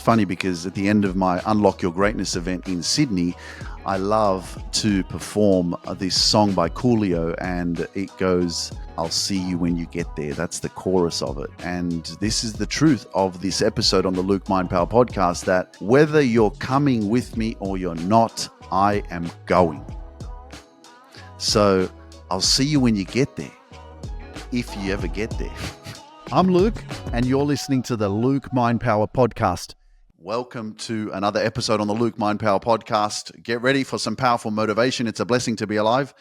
funny because at the end of my Unlock Your Greatness event in Sydney, I love to perform this song by Coolio, and it goes, "I'll see you when you get there." That's the chorus of it. And this is the truth of this episode on the Luke Mind Power podcast, that whether you're coming with me or you're not, I am going. So I'll see you when you get there, if you ever get there. I'm Luke, and you're listening to the Luke Mind Power podcast. Welcome to another episode on the Luke Mind Power podcast. Get ready for some powerful motivation. It's a blessing to be alive.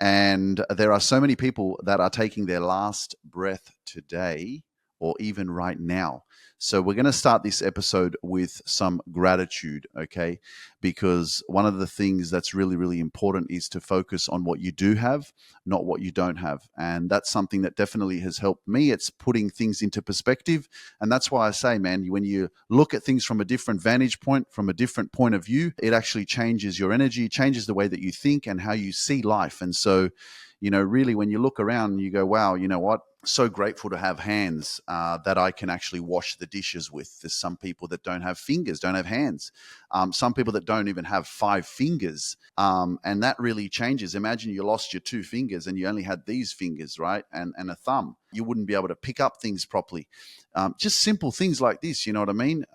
And there are so many people that are taking their last breath today or even right now. So we're going to start this episode with some gratitude, okay? Because one of the things that's really, really important is to focus on what you do have, not what you don't have. And that's something that definitely has helped me. It's putting things into perspective. And that's why I say, man, when you look at things from a different vantage point, from a different point of view, it actually changes your energy, changes the way that you think and how you see life. And so, really when you look around, you go, wow, you know what? So grateful to have hands that I can actually wash the dishes with. There's some people that don't have fingers, don't have hands. Some people that don't even have 5 fingers. And that really changes. Imagine you lost your 2 fingers and you only had these fingers, right? And a thumb. You wouldn't be able to pick up things properly. Just simple things like this, you know what I mean?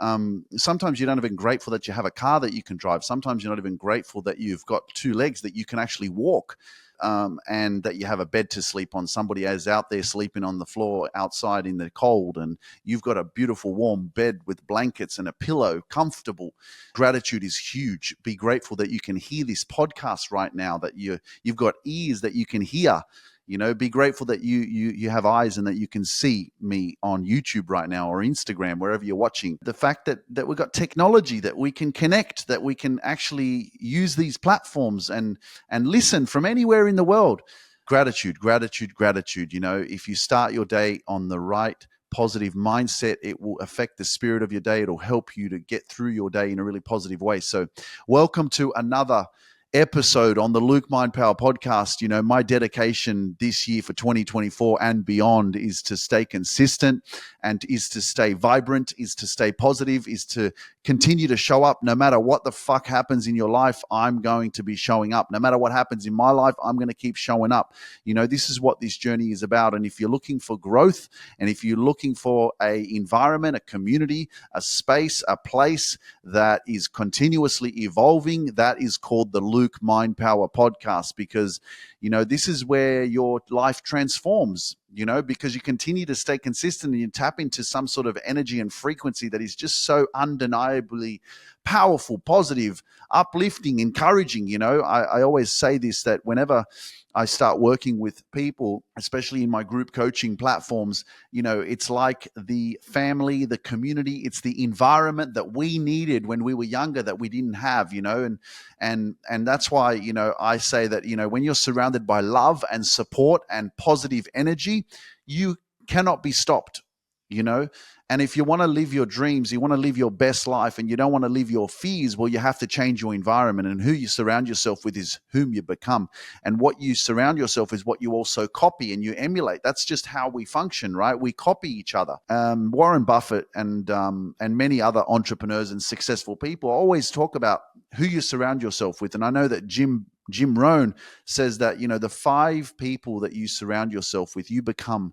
Sometimes you're not even grateful that you have a car that you can drive. Sometimes you're not even grateful that you've got 2 legs that you can actually walk. And that you have a bed to sleep on. Somebody is out there sleeping on the floor outside in the cold, and you've got a beautiful warm bed with blankets and a pillow, comfortable. Gratitude is huge. Be grateful that you can hear this podcast right now, that you've got ears that you can hear. Be grateful that you have eyes and that you can see me on YouTube right now or Instagram, wherever you're watching. The fact that we've got technology, that we can connect, that we can actually use these platforms and listen from anywhere in the world. Gratitude, gratitude, gratitude. If you start your day on the right positive mindset, it will affect the spirit of your day. It'll help you to get through your day in a really positive way. So welcome to another episode on the Luke Mind Power podcast. My dedication this year for 2024 and beyond is to stay consistent and is to stay vibrant, is to stay positive, is to continue to show up. No matter what the fuck happens in your life, I'm going to be showing up. No matter what happens in my life, I'm going to keep showing up. This is what this journey is about. And if you're looking for growth, and if you're looking for a environment, a community, a space, a place that is continuously evolving, that is called the Luke Mind Power podcast, because this is where your life transforms, because you continue to stay consistent and you tap into some sort of energy and frequency that is just so undeniably powerful, positive, uplifting, encouraging. I always say this, that whenever I start working with people, especially in my group coaching platforms, it's like the family, the community, it's the environment that we needed when we were younger that we didn't have, and that's why, I say that, when you're surrounded by love and support and positive energy, you cannot be stopped. And if you want to live your dreams, you want to live your best life, and you don't want to live your fears, well, you have to change your environment, and who you surround yourself with is whom you become. And what you surround yourself is what you also copy and you emulate. That's just how we function, right? We copy each other. Warren Buffett and many other entrepreneurs and successful people always talk about who you surround yourself with. And I know that Jim Rohn says that, the 5 people that you surround yourself with, you become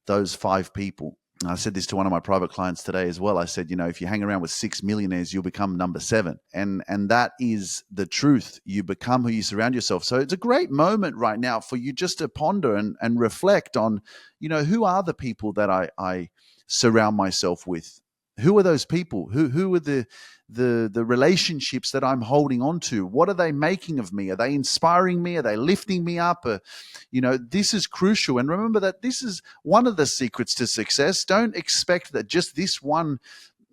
those 5 people. I said this to one of my private clients today as well. I said, if you hang around with 6 millionaires, you'll become number 7. And that is the truth. You become who you surround yourself. So it's a great moment right now for you just to ponder and reflect on, who are the people that I surround myself with? Who are those people? Who are the relationships that I'm holding on to? What are they making of me? Are they inspiring me? Are they lifting me up? This is crucial. And remember that this is one of the secrets to success. Don't expect that just this one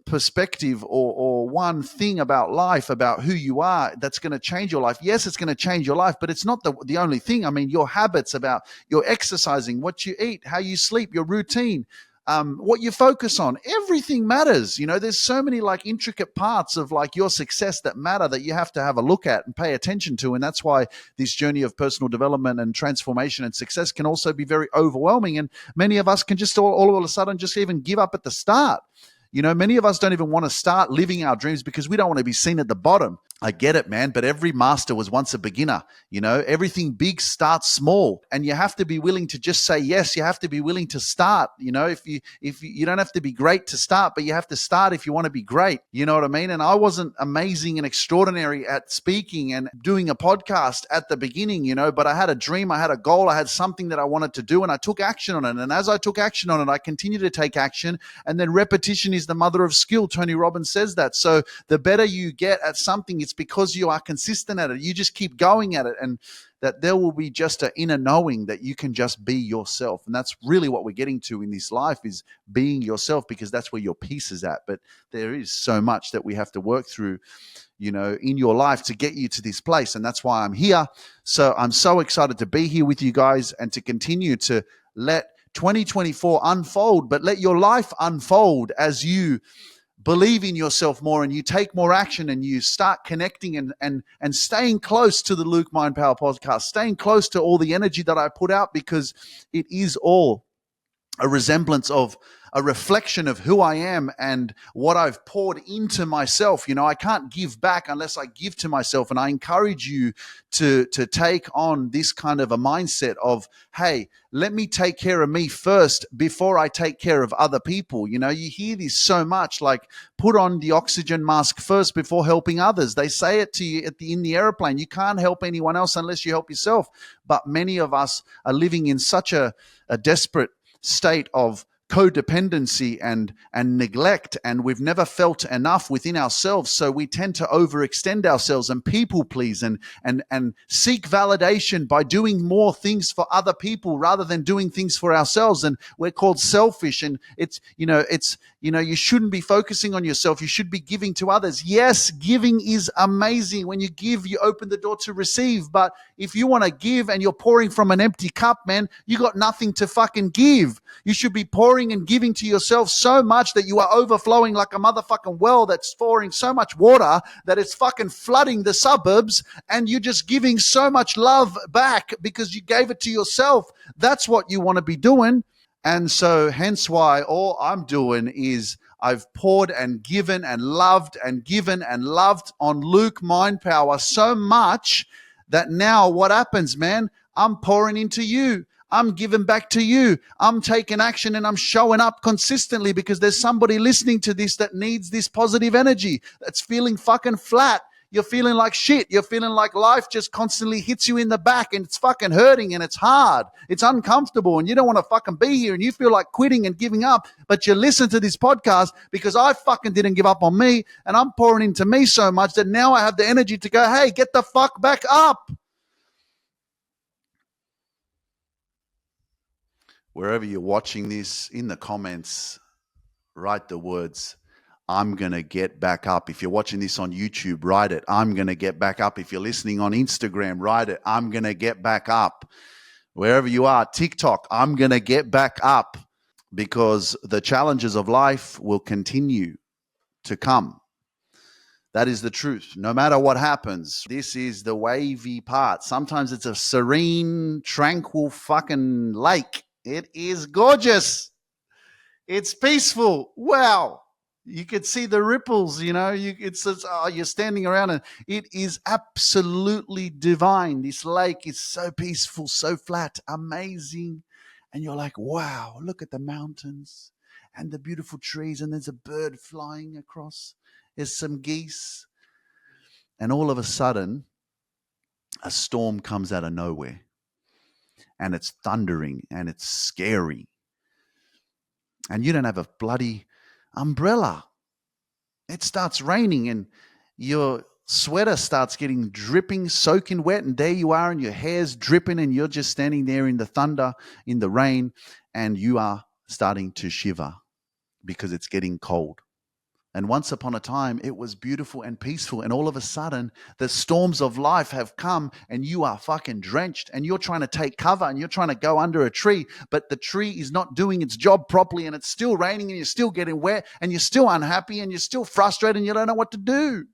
perspective or one thing about life, about who you are, that's going to change your life. Yes, it's going to change your life, but it's not the only thing. I mean, your habits, about your exercising, what you eat, how you sleep, your routine, what you focus on, everything matters. There's so many intricate parts of your success that matter, that you have to have a look at and pay attention to. And that's why this journey of personal development and transformation and success can also be very overwhelming. And many of us can just all of a sudden just even give up at the start. Many of us don't even want to start living our dreams because we don't want to be seen at the bottom. I get it, man, but every master was once a beginner. Everything big starts small, and you have to be willing to just say yes. You have to be willing to start. If you don't have to be great to start, but you have to start if you want to be great. You know what I mean? And I wasn't amazing and extraordinary at speaking and doing a podcast at the beginning, but I had a dream, I had a goal, I had something that I wanted to do, and I took action on it. And as I took action on it, I continued to take action. And then repetition is the mother of skill. Tony Robbins says that. So the better you get at something, it's because you are consistent at it. You just keep going at it, and that there will be just an inner knowing that you can just be yourself. And that's really what we're getting to in this life, is being yourself, because that's where your peace is at. But there is so much that we have to work through, in your life to get you to this place. And that's why I'm here. So I'm so excited to be here with you guys and to continue to let 2024 unfold, but let your life unfold as you believe in yourself more and you take more action and you start connecting and staying close to the Luke Mind Power podcast, staying close to all the energy that I put out, because it is all a resemblance of a reflection of who I am and what I've poured into myself. I can't give back unless I give to myself. And I encourage you to take on this kind of a mindset of, hey, let me take care of me first before I take care of other people. You hear this so much, like, put on the oxygen mask first before helping others. They say it to you in the airplane. You can't help anyone else unless you help yourself. But many of us are living in such a desperate state of codependency and neglect, and we've never felt enough within ourselves, so we tend to overextend ourselves and people please and seek validation by doing more things for other people rather than doing things for ourselves. And we're called selfish, and you shouldn't be focusing on yourself. You should be giving to others. Yes, giving is amazing. When you give, you open the door to receive. But if you want to give and you're pouring from an empty cup, man, you got nothing to fucking give. You should be pouring and giving to yourself so much that you are overflowing like a motherfucking well that's pouring so much water that it's fucking flooding the suburbs, and you're just giving so much love back because you gave it to yourself. That's what you want to be doing. And so hence why all I'm doing is I've poured and given and loved and given and loved on Luke Mind Power so much that now what happens, man? I'm pouring into you. I'm giving back to you. I'm taking action and I'm showing up consistently because there's somebody listening to this that needs this positive energy, that's feeling fucking flat. You're feeling like shit. You're feeling like life just constantly hits you in the back and it's fucking hurting and it's hard. It's uncomfortable and you don't want to fucking be here and you feel like quitting and giving up. But you listen to this podcast because I fucking didn't give up on me, and I'm pouring into me so much that now I have the energy to go, hey, get the fuck back up. Wherever you're watching this, in the comments, write the words, I'm going to get back up. If you're watching this on YouTube, write it, I'm going to get back up. If you're listening on Instagram, write it, I'm going to get back up. Wherever you are, TikTok, I'm going to get back up, because the challenges of life will continue to come. That is the truth. No matter what happens, this is the wavy part. Sometimes it's a serene, tranquil fucking lake. It is gorgeous. It's peaceful. Wow. You could see the ripples, you're standing around and it is absolutely divine. This lake is so peaceful, so flat, amazing. And you're like, wow, look at the mountains and the beautiful trees. And there's a bird flying across. There's some geese. And all of a sudden, a storm comes out of nowhere. And it's thundering and it's scary. And you don't have a bloody umbrella. It starts raining and your sweater starts getting dripping, soaking wet. And there you are and your hair's dripping and you're just standing there in the thunder, in the rain, and you are starting to shiver because it's getting cold. And once upon a time, it was beautiful and peaceful. And all of a sudden, the storms of life have come and you are fucking drenched and you're trying to take cover and you're trying to go under a tree, but the tree is not doing its job properly and it's still raining and you're still getting wet and you're still unhappy and you're still frustrated and you don't know what to do.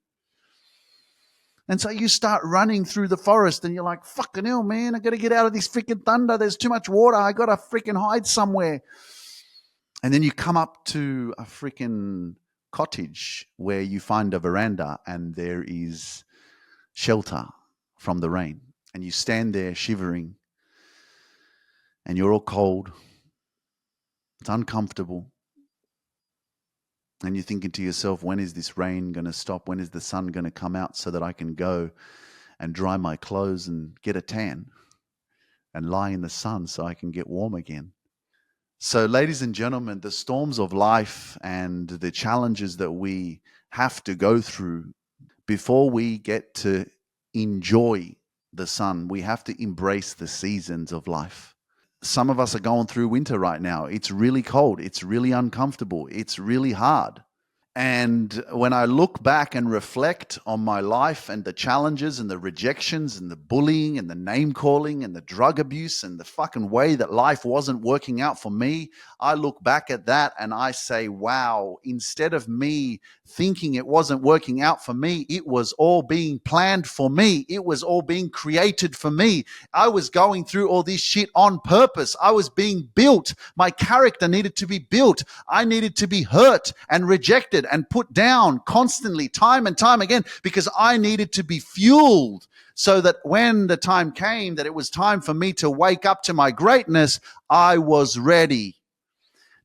And so you start running through the forest and you're like, fucking hell, man, I got to get out of this freaking thunder. There's too much water. I got to freaking hide somewhere. And then you come up to a freaking cottage where you find a veranda and there is shelter from the rain. And you stand there shivering and you're all cold. It's uncomfortable. And you're thinking to yourself, when is this rain going to stop? When is the sun going to come out so that I can go and dry my clothes and get a tan and lie in the sun so I can get warm again? So, ladies and gentlemen, the storms of life and the challenges that we have to go through before we get to enjoy the sun, we have to embrace the seasons of life. Some of us are going through winter right now. It's really cold. It's really uncomfortable. It's really hard. And when I look back and reflect on my life and the challenges and the rejections and the bullying and the name calling and the drug abuse and the fucking way that life wasn't working out for me, I look back at that and I say, wow, instead of me thinking it wasn't working out for me, it was all being planned for me. It was all being created for me. I was going through all this shit on purpose. I was being built. My character needed to be built. I needed to be hurt and rejected and put down constantly, time and time again, because I needed to be fueled so that when the time came that it was time for me to wake up to my greatness, I was ready.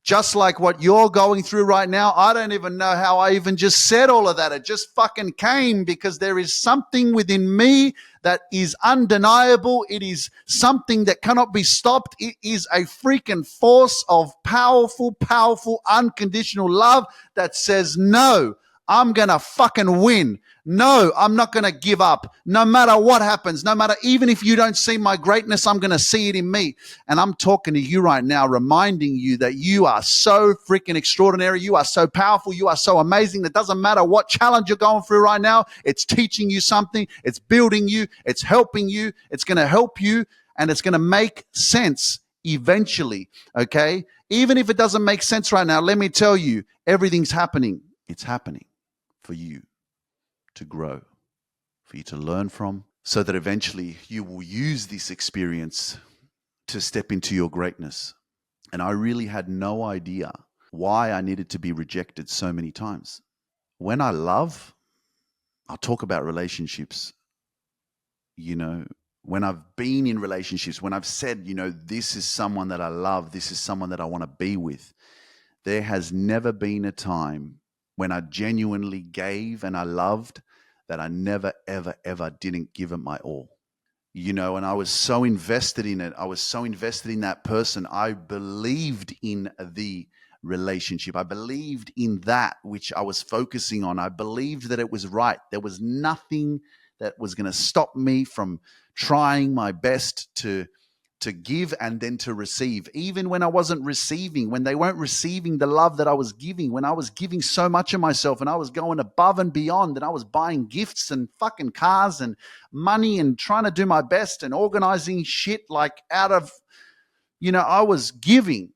Just like what you're going through right now, I don't even know how I even just said all of that. It just fucking came because there is something within me that is undeniable. It is something that cannot be stopped. It is a freaking force of powerful, powerful, unconditional love that says, no, I'm going to fucking win. No, I'm not going to give up. No matter what happens, no matter, even if you don't see my greatness, I'm going to see it in me. And I'm talking to you right now, reminding you that you are so freaking extraordinary. You are so powerful. You are so amazing. It doesn't matter what challenge you're going through right now. It's teaching you something. It's building you. It's helping you. It's going to help you. And it's going to make sense eventually. Okay. Even if it doesn't make sense right now, let me tell you, everything's happening. It's happening for you to grow, for you to learn from, so that eventually you will use this experience to step into your greatness. And I really had no idea why I needed to be rejected so many times. When I love, I'll talk about relationships, when I've been in relationships, when I've said, this is someone that I love, this is someone that I want to be with, there has never been a time when I genuinely gave and I loved that I never, ever, ever didn't give it my all. And I was so invested in it. I was so invested in that person. I believed in the relationship. I believed in that which I was focusing on. I believed that it was right. There was nothing that was going to stop me from trying my best to give and then to receive. Even when I wasn't receiving, when they weren't receiving the love that I was giving, when I was giving so much of myself and I was going above and beyond and I was buying gifts and fucking cars and money and trying to do my best and organizing shit like out of, I was giving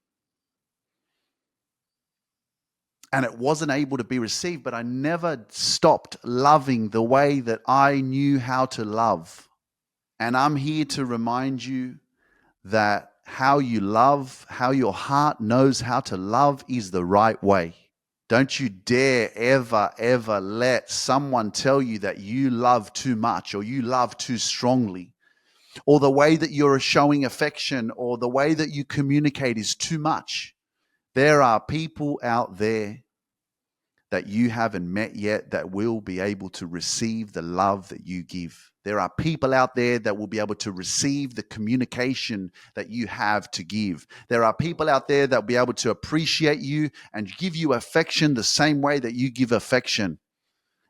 and it wasn't able to be received, but I never stopped loving the way that I knew how to love. And I'm here to remind you that how you love, how your heart knows how to love is the right way. Don't you dare ever, ever let someone tell you that you love too much or you love too strongly, or the way that you're showing affection or the way that you communicate is too much. There are people out there that you haven't met yet that will be able to receive the love that you give. There are people out there that will be able to receive the communication that you have to give. There are people out there that will be able to appreciate you and give you affection the same way that you give affection.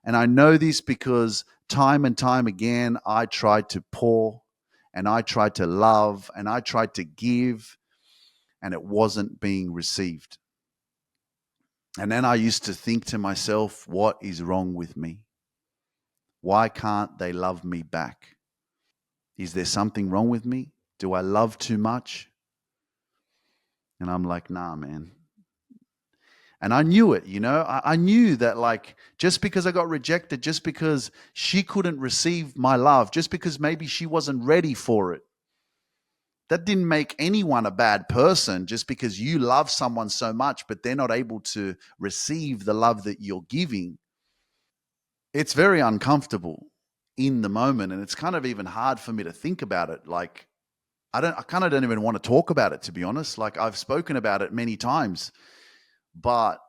And I know this because time and time again, I tried to pour and I tried to love and I tried to give, and it wasn't being received. And then I used to think to myself, what is wrong with me? Why can't they love me back? Is there something wrong with me? Do I love too much? And I'm like, nah, man. And I knew it, I knew that, like, just because I got rejected, just because she couldn't receive my love, just because maybe she wasn't ready for it, That didn't make anyone a bad person just because you love someone so much, but they're not able to receive the love that you're giving. It's very uncomfortable in the moment. And it's kind of even hard for me to think about it. Like, I kind of don't even want to talk about it, to be honest. Like, I've spoken about it many times, but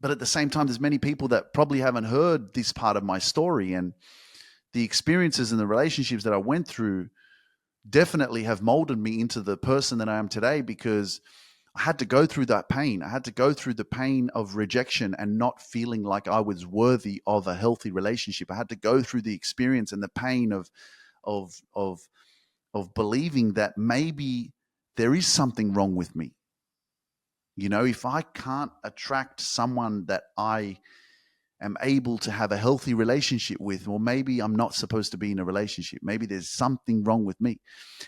at the same time, there's many people that probably haven't heard this part of my story, and the experiences and the relationships that I went through definitely have molded me into the person that I am today, because I had to go through that pain. I had to go through the pain of rejection and not feeling like I was worthy of a healthy relationship. I had to go through the experience and the pain of of of believing that maybe there is something wrong with me. You know, if I can't attract someone that I am able to have a healthy relationship with, well, maybe I'm not supposed to be in a relationship. Maybe there's something wrong with me.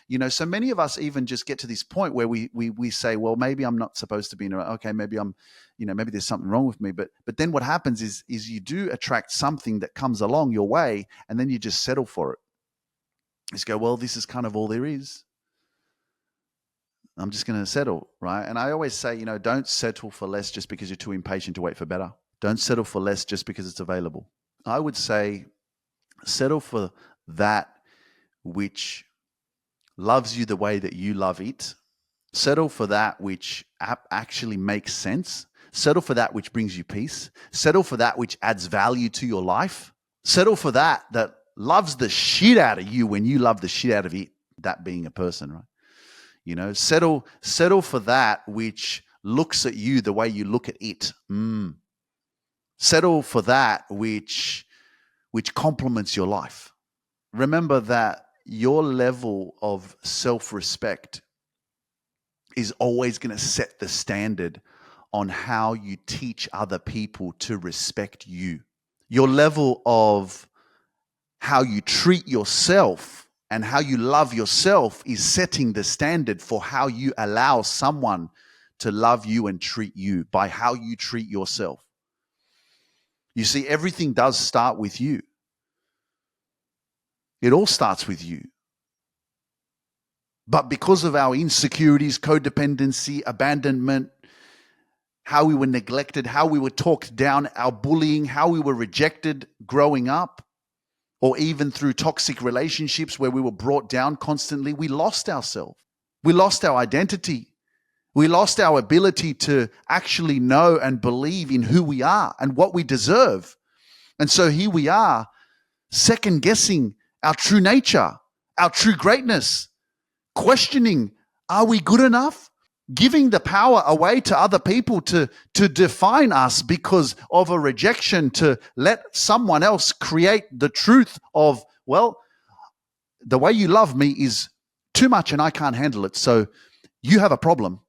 You know, so many of us even just get to this point where we say, well, maybe I'm not supposed to be in a, okay, maybe I'm, you know, maybe there's something wrong with me. But then what happens is you do attract something that comes along your way, and then you just settle for it. Just go, well, this is kind of all there is. I'm just going to settle, right? And I always say, you know, don't settle for less just because you're too impatient to wait for better. Don't settle for less just because it's available. I would say settle for that which loves you the way that you love it. Settle for that which actually makes sense. Settle for that which brings you peace. Settle for that which adds value to your life. Settle for that loves the shit out of you when you love the shit out of it, that being a person, right? You know, settle for that which looks at you the way you look at it. Settle for that which complements your life. Remember that your level of self-respect is always going to set the standard on how you teach other people to respect you. Your level of how you treat yourself and how you love yourself is setting the standard for how you allow someone to love you and treat you, by how you treat yourself. You see, everything does start with you. It all starts with you. But because of our insecurities, codependency, abandonment, how we were neglected, how we were talked down, our bullying, how we were rejected growing up, or even through toxic relationships where we were brought down constantly, we lost ourselves. We lost our identity. We lost our ability to actually know and believe in who we are and what we deserve. And so here we are, second guessing our true nature, our true greatness, questioning, are we good enough? Giving the power away to other people to define us because of a rejection, to let someone else create the truth of, well, the way you love me is too much and I can't handle it. So you have a problem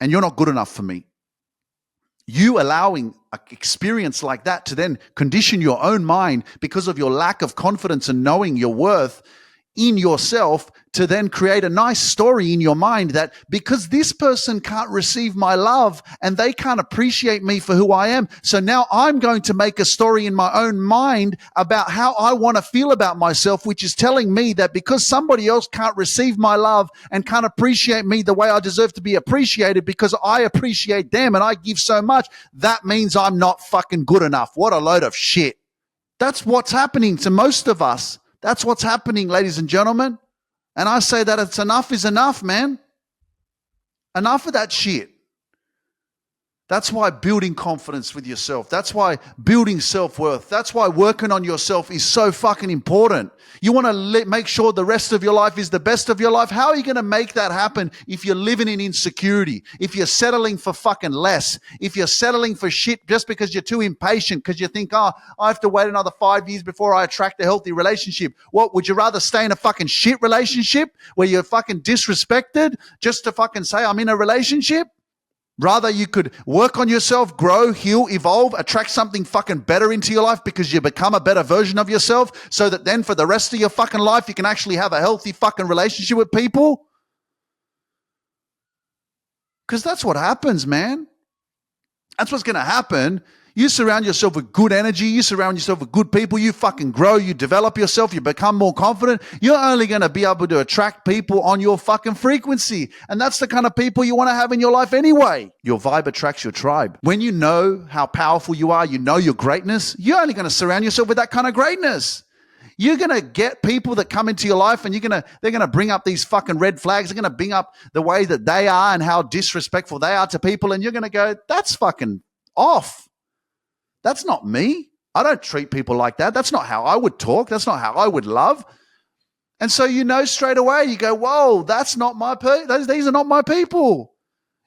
and you're not good enough for me. You allowing an experience like that to then condition your own mind because of your lack of confidence and knowing your worth in yourself, to then create a nice story in your mind that because this person can't receive my love and they can't appreciate me for who I am, so now I'm going to make a story in my own mind about how I want to feel about myself, which is telling me that because somebody else can't receive my love and can't appreciate me the way I deserve to be appreciated because I appreciate them and I give so much, that means I'm not fucking good enough. What a load of shit. That's what's happening to most of us. That's what's happening, ladies and gentlemen. And I say that it's enough is enough, man. Enough of that shit. That's why building confidence with yourself. That's why building self-worth. That's why working on yourself is so fucking important. You want to make sure the rest of your life is the best of your life. How are you going to make that happen if you're living in insecurity? If you're settling for fucking less? If you're settling for shit just because you're too impatient, because you think, oh, I have to wait another 5 years before I attract a healthy relationship. What, would you rather stay in a fucking shit relationship where you're fucking disrespected just to fucking say I'm in a relationship? Rather, you could work on yourself, grow, heal, evolve, attract something fucking better into your life because you become a better version of yourself, so that then for the rest of your fucking life, you can actually have a healthy fucking relationship with people. Because that's what happens, man. That's what's going to happen You surround yourself with good energy. You surround yourself with good people. You fucking grow. You develop yourself. You become more confident. You're only going to be able to attract people on your fucking frequency. And that's the kind of people you want to have in your life anyway. Your vibe attracts your tribe. When you know how powerful you are, you know your greatness, you're only going to surround yourself with that kind of greatness. You're going to get people that come into your life and they're going to bring up these fucking red flags. They're going to bring up the way that they are and how disrespectful they are to people. And you're going to go, that's fucking off. That's not me. I don't treat people like that. That's not how I would talk. That's not how I would love. And so you know straight away, you go, whoa, that's not my these are not my people.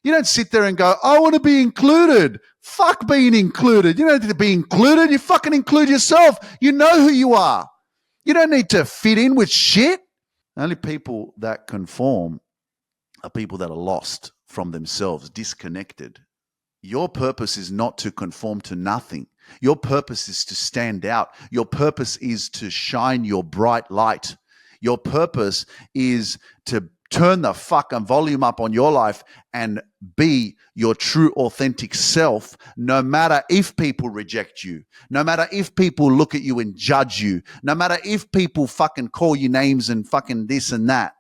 You don't sit there and go, I want to be included. Fuck being included. You don't need to be included. You fucking include yourself. You know who you are. You don't need to fit in with shit. The only people that conform are people that are lost from themselves, disconnected. Your purpose is not to conform to nothing. Your purpose is to stand out. Your purpose is to shine your bright light. Your purpose is to turn the fucking volume up on your life and be your true, authentic self, no matter if people reject you, no matter if people look at you and judge you, no matter if people fucking call you names and fucking this and that.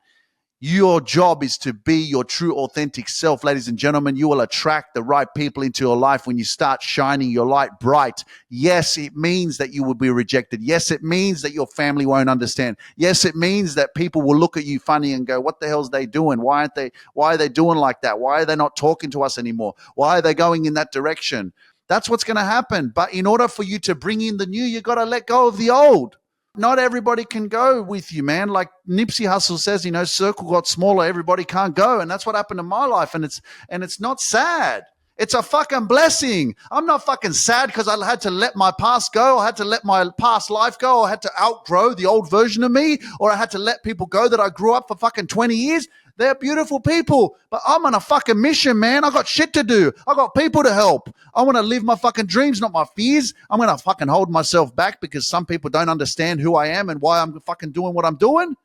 Your job is to be your true, authentic self. Ladies and gentlemen, you will attract the right people into your life when you start shining your light bright. Yes, it means that you will be rejected. Yes, it means that your family won't understand. Yes, it means that people will look at you funny and go, what the hell's they doing? Why are they doing like that? Why are they not talking to us anymore? Why are they going in that direction? That's what's going to happen. But in order for you to bring in the new, you got to let go of the old. Not everybody can go with you, man. Like Nipsey Hussle says, circle got smaller, everybody can't go. And that's what happened in my life. And it's not sad. It's a fucking blessing. I'm not fucking sad because I had to let my past go. I had to let my past life go. I had to outgrow the old version of me, or I had to let people go that I grew up for fucking 20 years. They're beautiful people, but I'm on a fucking mission, man. I got shit to do. I got people to help. I want to live my fucking dreams, not my fears. I'm going to fucking hold myself back because some people don't understand who I am and why I'm fucking doing what I'm doing.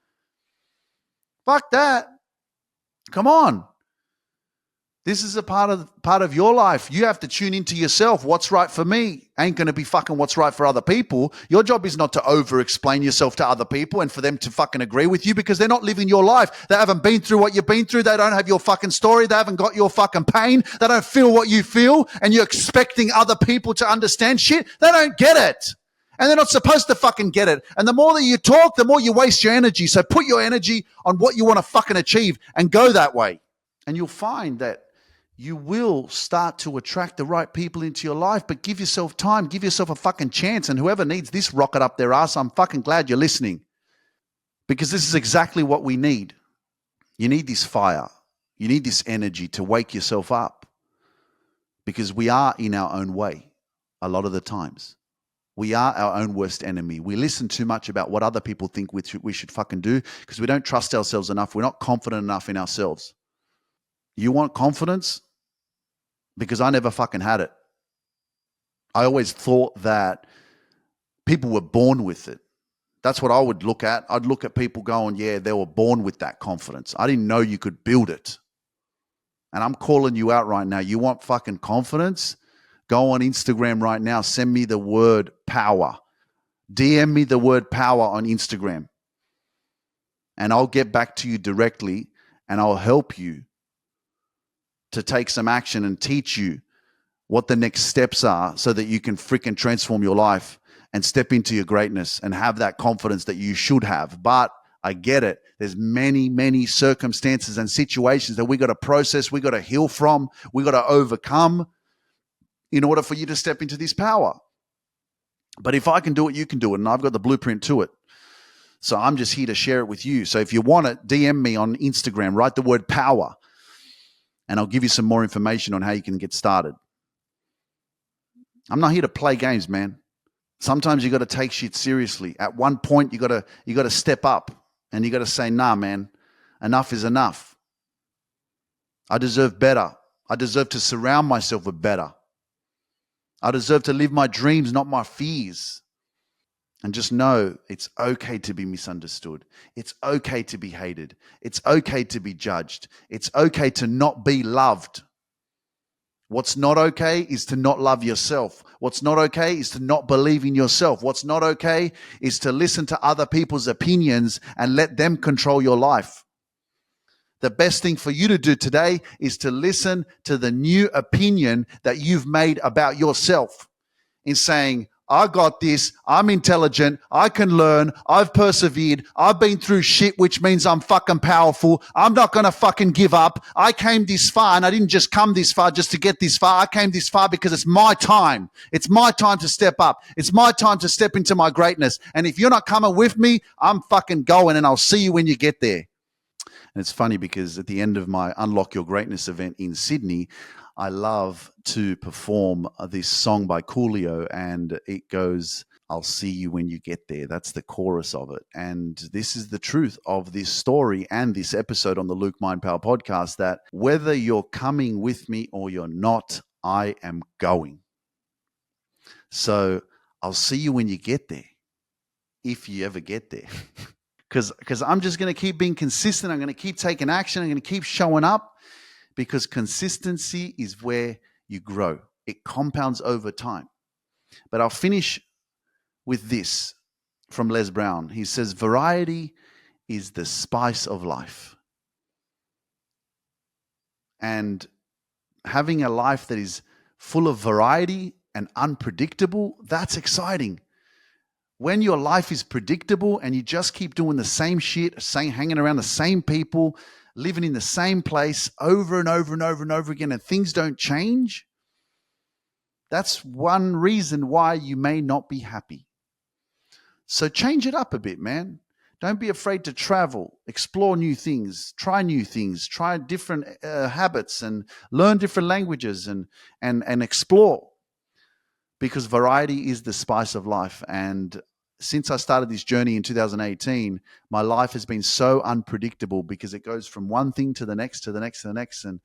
Fuck that. Come on. This is a part of your life. You have to tune into yourself. What's right for me ain't going to be fucking what's right for other people. Your job is not to over-explain yourself to other people and for them to fucking agree with you because they're not living your life. They haven't been through what you've been through. They don't have your fucking story. They haven't got your fucking pain. They don't feel what you feel, and you're expecting other people to understand shit. They don't get it. And they're not supposed to fucking get it. And the more that you talk, the more you waste your energy. So put your energy on what you want to fucking achieve and go that way. And you'll find that you will start to attract the right people into your life, but give yourself time, give yourself a fucking chance. And whoever needs this rocket up their ass, I'm fucking glad you're listening, because this is exactly what we need. You need this fire. You need this energy to wake yourself up, because we are in our own way a lot of the times. We are our own worst enemy. We listen too much about what other people think we should fucking do because we don't trust ourselves enough. We're not confident enough in ourselves. You want confidence? Because I never fucking had it. I always thought that people were born with it. That's what I would look at. I'd look at people going, yeah, they were born with that confidence. I didn't know you could build it. And I'm calling you out right now. You want fucking confidence? Go on Instagram right now. Send me the word power. DM me the word power on Instagram. And I'll get back to you directly and I'll help you to take some action and teach you what the next steps are so that you can freaking transform your life and step into your greatness and have that confidence that you should have. But I get it. There's many, many circumstances and situations that we got to process, we got to heal from, we got to overcome in order for you to step into this power. But if I can do it, you can do it. And I've got the blueprint to it. So I'm just here to share it with you. So if you want it, DM me on Instagram, write the word power, and I'll give you some more information on how you can get started. I'm not here to play games, man. Sometimes you got to take shit seriously. At one point, you got to step up and you got to say, nah, man, enough is enough. I deserve better. I deserve to surround myself with better. I deserve to live my dreams, not my fears. And just know it's okay to be misunderstood. It's okay to be hated. It's okay to be judged. It's okay to not be loved. What's not okay is to not love yourself. What's not okay is to not believe in yourself. What's not okay is to listen to other people's opinions and let them control your life. The best thing for you to do today is to listen to the new opinion that you've made about yourself in saying, I got this, I'm intelligent, I can learn, I've persevered, I've been through shit, which means I'm fucking powerful. I'm not going to fucking give up. I came this far, and I didn't just come this far just to get this far. I came this far because it's my time. It's my time to step up. It's my time to step into my greatness. And if you're not coming with me, I'm fucking going, and I'll see you when you get there. And it's funny because at the end of my Unlock Your Greatness event in Sydney, I love to perform this song by Coolio, and it goes, I'll see you when you get there. That's the chorus of it. And this is the truth of this story and this episode on the Luke Mind Power podcast, that whether you're coming with me or you're not, I am going. So I'll see you when you get there, if you ever get there. Because I'm just going to keep being consistent. I'm going to keep taking action. I'm going to keep showing up, because consistency is where you grow. It compounds over time. But I'll finish with this from Les Brown. He says, variety is the spice of life. And having a life that is full of variety and unpredictable, that's exciting. When your life is predictable and you just keep doing the same shit, hanging around the same people, living in the same place over and over and over and over again, and things don't change, that's one reason why you may not be happy. So change it up a bit, man. Don't be afraid to travel, explore new things, try different habits, and learn different languages and explore. Because variety is the spice of life. And since I started this journey in 2018, my life has been so unpredictable because it goes from one thing to the next, to the next, to the next. And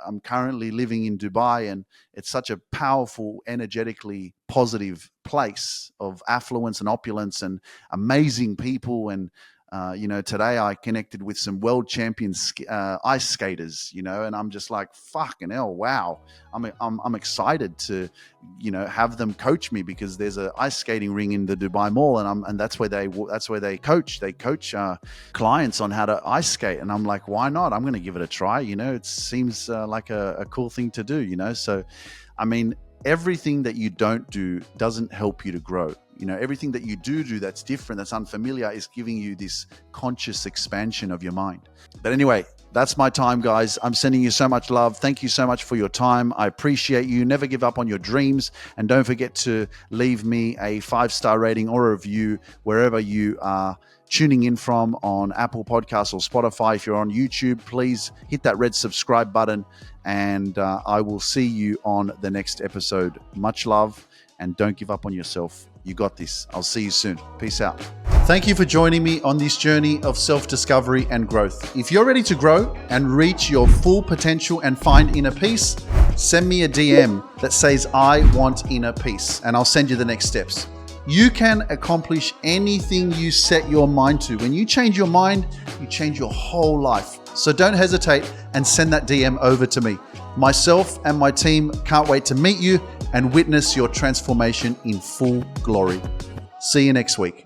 I'm currently living in Dubai, and it's such a powerful, energetically positive place of affluence and opulence and amazing people. And today I connected with some world champion ice skaters, and I'm just like, fucking hell, wow. I'm excited to, have them coach me, because there's an ice skating ring in the Dubai Mall, and that's where they coach. They coach clients on how to ice skate, and I'm like, why not? I'm going to give it a try. It seems like a cool thing to do. So, I mean, everything that you don't do doesn't help you to grow. Everything that you do that's different, that's unfamiliar, is giving you this conscious expansion of your mind. But anyway, that's my time, guys. I'm sending you so much love. Thank you so much for your time. I appreciate you. Never give up on your dreams. And don't forget to leave me a 5-star rating or a review wherever you are tuning in from, on Apple Podcasts or Spotify. If you're on YouTube, please hit that red subscribe button, and I will see you on the next episode. Much love, and don't give up on yourself. You got this. I'll see you soon. Peace out. Thank you for joining me on this journey of self-discovery and growth. If you're ready to grow and reach your full potential and find inner peace, send me a DM that says, I want inner peace, and I'll send you the next steps. You can accomplish anything you set your mind to. When you change your mind, you change your whole life. So don't hesitate and send that DM over to me. Myself and my team can't wait to meet you and witness your transformation in full glory. See you next week.